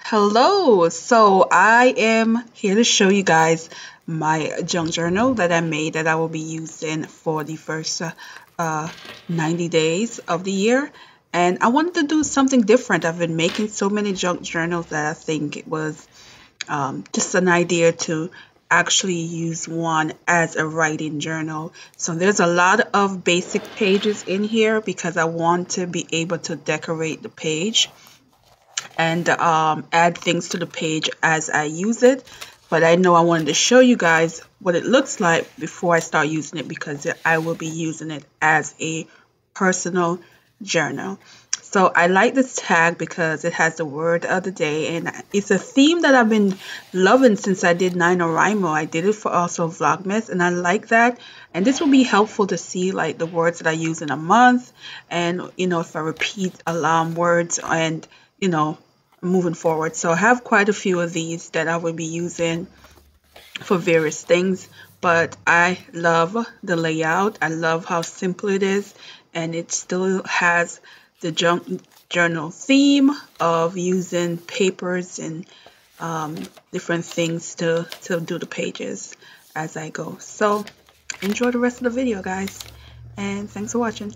Hello, so I am here to show you guys my junk journal that I made that I will be using for the first uh, 90 days of the year. And I wanted to do something different. I've been making so many junk journals that I think it was just an idea to actually use one as a writing journal. So there's a lot of basic pages in here because I want to be able to decorate the page and add things to the page as I use it. But I know I wanted to show you guys what it looks like before I start using it because I will be using it as a personal journal. So I like this tag because it has the word of the day, and it's a theme that I've been loving since I did NaNoWriMo. I did it for also Vlogmas, and I like that. And this will be helpful to see like the words that I use in a month, and if I repeat alarm words and moving forward. So I have quite a few of these that I will be using for various things, but I love the layout. I love how simple it is, and it still has the junk journal theme of using papers and different things to do the pages as I go. So enjoy the rest of the video, guys, and thanks for watching.